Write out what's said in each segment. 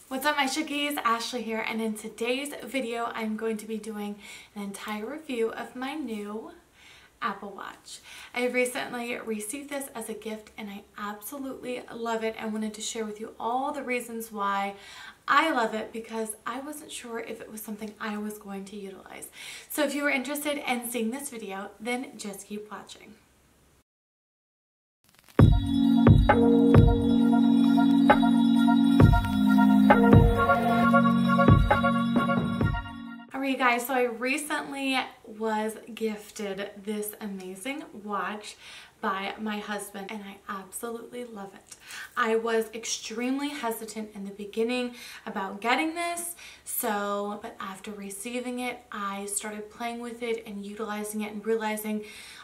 What's up my Shuggies, Ashley here, and in today's video I'm going to be doing an entire review of my new Apple Watch. I recently received this as a gift and I absolutely love it. I wanted to share with you all the reasons why I love it because I wasn't sure if it was something I was going to utilize. So if you were interested in seeing this video, then just keep watching. Alright guys, so I recently was gifted this amazing watch by my husband and I absolutely love it. I was extremely hesitant in the beginning about getting this, but after receiving it, I started playing with it and utilizing it and realizing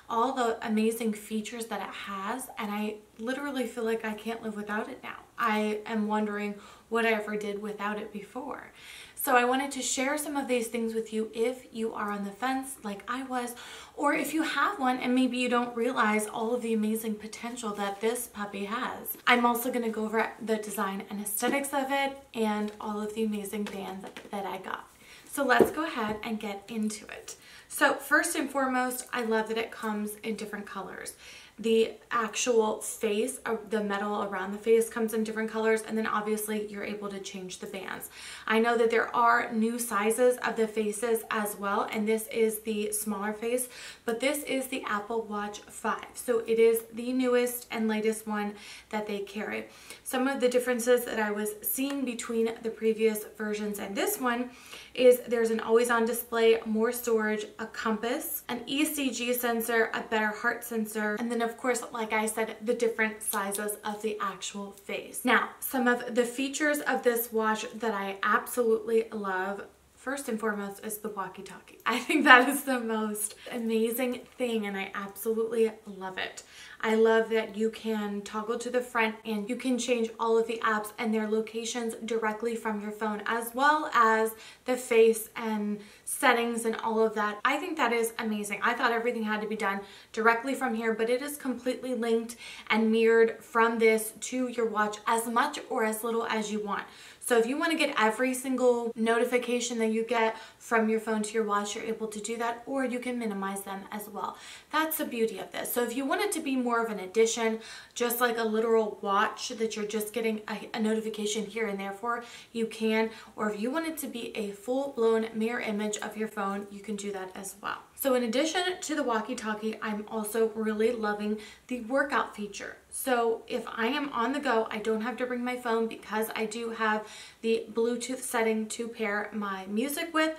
all the amazing features that it has, and I literally feel like I can't live without it now. I am wondering what I ever did without it before. So I wanted to share some of these things with you if you are on the fence like I was, or if you have one and maybe you don't realize all of the amazing potential that this puppy has. I'm also going to go over the design and aesthetics of it and all of the amazing bands that I got. So let's go ahead and get into it. So first and foremost, I love that it comes in different colors. The actual face, the metal around the face comes in different colors, and then obviously you're able to change the bands. I know that there are new sizes of the faces as well, and this is the smaller face, but this is the Apple Watch 5. So it is the newest and latest one that they carry. Some of the differences that I was seeing between the previous versions and this one is there's an always-on display, more storage, a compass, an ECG sensor, a better heart sensor, and then of course, like I said, the different sizes of the actual face. Now, some of the features of this watch that I absolutely love, first and foremost, is the walkie-talkie. I think that is the most amazing thing and I absolutely love it. I love that you can toggle to the front and you can change all of the apps and their locations directly from your phone, as well as the face and settings and all of that. I think that is amazing. I thought everything had to be done directly from here, but it is completely linked and mirrored from this to your watch as much or as little as you want. So if you want to get every single notification that you get from your phone to your watch, you're able to do that, or you can minimize them as well. That's the beauty of this. So if you want it to be more of an addition, just like a literal watch that you're just getting a notification here and there for, you can. Or if you want it to be a full-blown mirror image of your phone, you can do that as well. So in addition to the walkie-talkie, I'm also really loving the workout feature. So if I am on the go, I don't have to bring my phone because I do have the Bluetooth setting to pair my music with.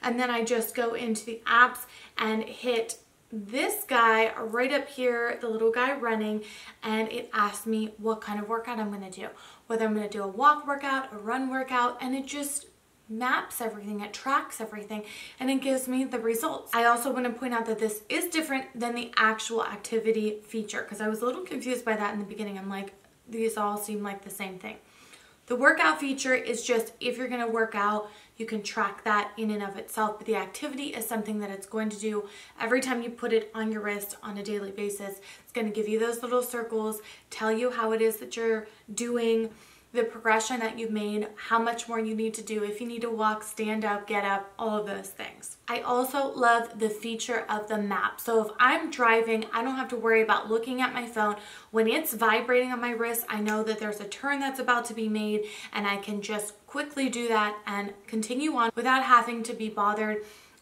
And then I just go into the apps and hit this guy right up here, the little guy running, and it asks me what kind of workout I'm going to do. Whether I'm going to do a walk workout, a run workout, and it just maps everything, it tracks everything, and it gives me the results. I also want to point out that this is different than the actual activity feature because I was a little confused by that in the beginning. I'm like, these all seem like the same thing. The workout feature is just if you're going to work out, you can track that in and of itself, but the activity is something that it's going to do every time you put it on your wrist on a daily basis. It's going to give you those little circles, tell you how it is that you're doing, the progression that you've made, how much more you need to do, if you need to walk, stand up, get up, all of those things. I also love the feature of the map. So if I'm driving, I don't have to worry about looking at my phone. When it's vibrating on my wrist, I know that there's a turn that's about to be made and I can just quickly do that and continue on without having to be bothered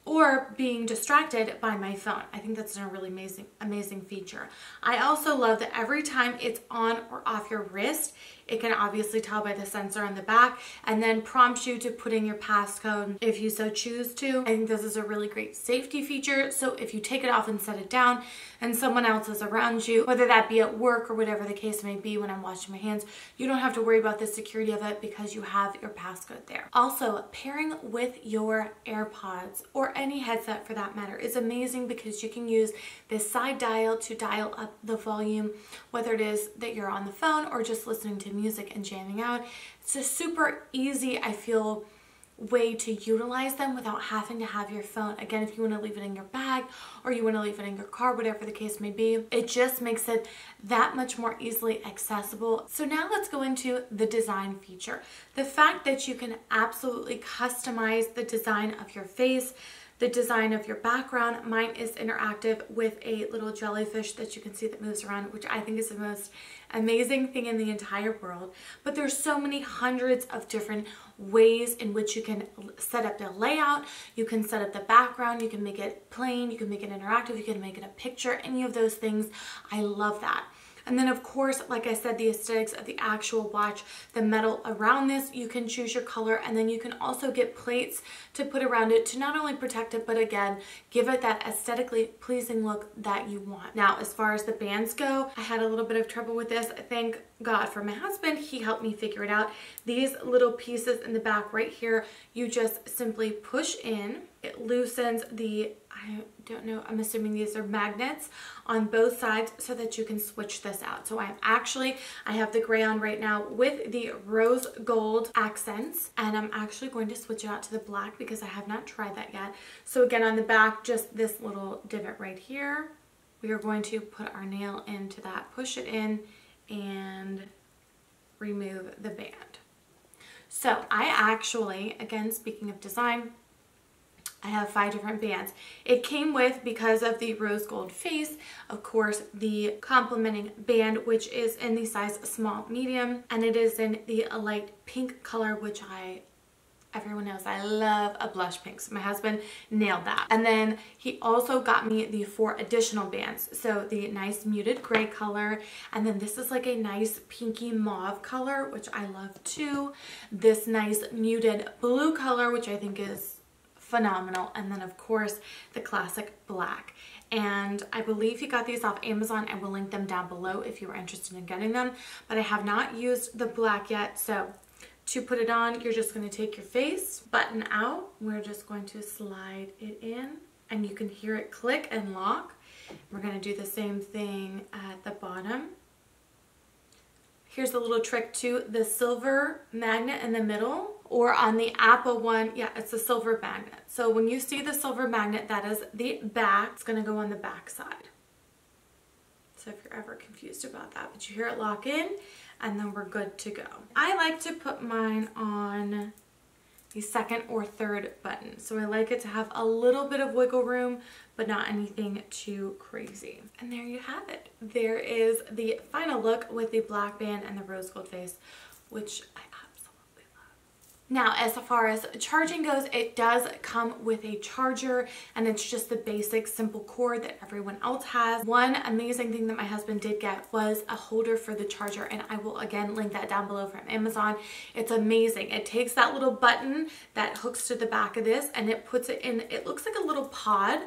or being distracted by my phone. I think that's a really amazing feature. I also love that every time it's on or off your wrist, it can obviously tell by the sensor on the back and then prompts you to put in your passcode if you so choose to. I think this is a really great safety feature. So if you take it off and set it down and someone else is around you, whether that be at work or whatever the case may be when I'm washing my hands, you don't have to worry about the security of it because you have your passcode there. Also, pairing with your AirPods or any headset for that matter is amazing because you can use this side dial to dial up the volume, whether it is that you're on the phone or just listening to music and jamming out. It's just super easy, I feel, way to utilize them without having to have your phone. Again, if you want to leave it in your bag or you want to leave it in your car, whatever the case may be, it just makes it that much more easily accessible. So now let's go into the design feature. The fact that you can absolutely customize the design of your face, the design of your background. Mine is interactive with a little jellyfish that you can see that moves around, which I think is the most amazing thing in the entire world. But there's so many hundreds of different ways in which you can set up the layout, you can set up the background, you can make it plain, you can make it interactive, you can make it a picture, any of those things. I love that. And then of course, like I said, the aesthetics of the actual watch, the metal around this, you can choose your color, and then you can also get plates to put around it to not only protect it, but again, give it that aesthetically pleasing look that you want. Now, as far as the bands go, I had a little bit of trouble with this. Thank God for my husband. He helped me figure it out. These little pieces in the back right here, you just simply push in. It loosens the, I don't know, I'm assuming these are magnets on both sides so that you can switch this out. So I have the gray on right now with the rose gold accents, and I'm actually going to switch it out to the black because I have not tried that yet. So again, on the back, just this little divot right here. We are going to put our nail into that, push it in, and remove the band. So I actually, again, speaking of design, I have 5 different bands. It came with, because of the rose gold face, of course, the complementing band, which is in the size small medium, and it is in the light pink color, which everyone knows I love a blush pink, so my husband nailed that. And then he also got me the 4 additional bands. So the nice muted gray color, and then this is like a nice pinky mauve color, which I love too. This nice muted blue color, which I think is phenomenal, and then of course the classic black. And I believe he got these off Amazon. I will link them down below if you are interested in getting them, but I have not used the black yet. So to put it on, you're just going to take your face button out. We're just going to slide it in, and you can hear it click and lock. We're going to do the same thing at the bottom. Here's a little trick too, the silver magnet in the middle, or on the Apple one, yeah, it's a silver magnet. So when you see the silver magnet, that is the back. It's going to go on the back side. So if you're ever confused about that, but you hear it lock in, and then we're good to go. I like to put mine on the 2nd or 3rd button. So I like it to have a little bit of wiggle room, but not anything too crazy. And there you have it. There is the final look with the black band and the rose gold face, which I absolutely love. Now, as far as charging goes, it does come with a charger, and it's just the basic simple cord that everyone else has. One amazing thing that my husband did get was a holder for the charger, and I will again link that down below from Amazon. It's amazing. It takes that little button that hooks to the back of this, and it puts it in, it looks like a little pod,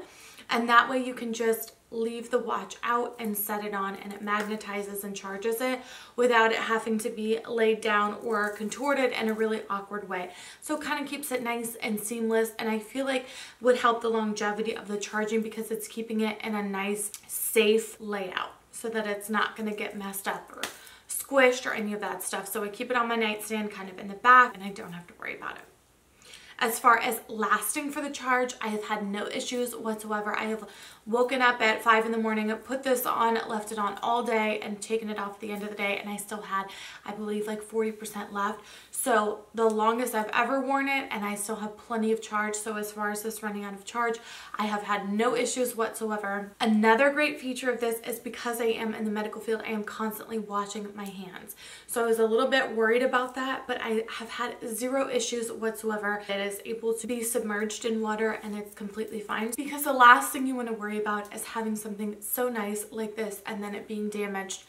and that way you can just leave the watch out and set it on, and it magnetizes and charges it without it having to be laid down or contorted in a really awkward way. So it kind of keeps it nice and seamless, and I feel like would help the longevity of the charging because it's keeping it in a nice, safe layout so that it's not going to get messed up or squished or any of that stuff. So I keep it on my nightstand kind of in the back, and I don't have to worry about it. As far as lasting for the charge, I have had no issues whatsoever. I have woken up at 5 in the morning, put this on, left it on all day, and taken it off at the end of the day, and I still had, I believe, like 40% left. So the longest I've ever worn it, and I still have plenty of charge. So as far as this running out of charge, I have had no issues whatsoever. Another great feature of this is because I am in the medical field, I am constantly washing my hands. So I was a little bit worried about that, but I have had 0 issues whatsoever. It is able to be submerged in water, and it's completely fine, because the last thing you want to worry about is having something so nice like this and then it being damaged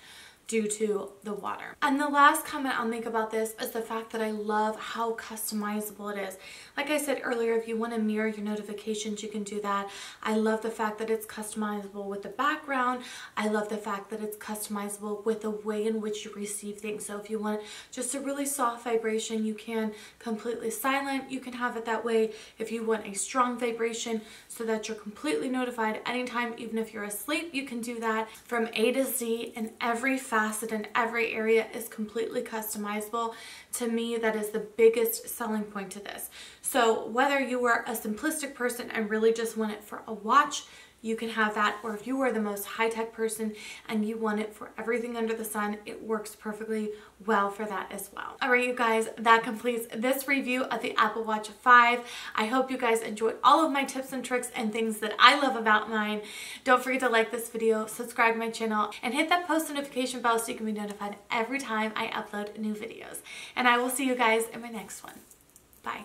due to the water. And the last comment I'll make about this is the fact that I love how customizable it is. Like I said earlier, if you want to mirror your notifications, you can do that. I love the fact that it's customizable with the background. I love the fact that it's customizable with the way in which you receive things. So if you want just a really soft vibration, you can completely silent. You can have it that way. If you want a strong vibration so that you're completely notified anytime, even if you're asleep, you can do that. From A to Z in every facet facet and every area is completely customizable. To me, that is the biggest selling point to this. So whether you are a simplistic person and really just want it for a watch, you can have that, or if you are the most high-tech person and you want it for everything under the sun, it works perfectly well for that as well. All right, you guys, that completes this review of the Apple Watch 5. I hope you guys enjoyed all of my tips and tricks and things that I love about mine. Don't forget to like this video, subscribe to my channel, and hit that post notification bell so you can be notified every time I upload new videos. And I will see you guys in my next one. Bye.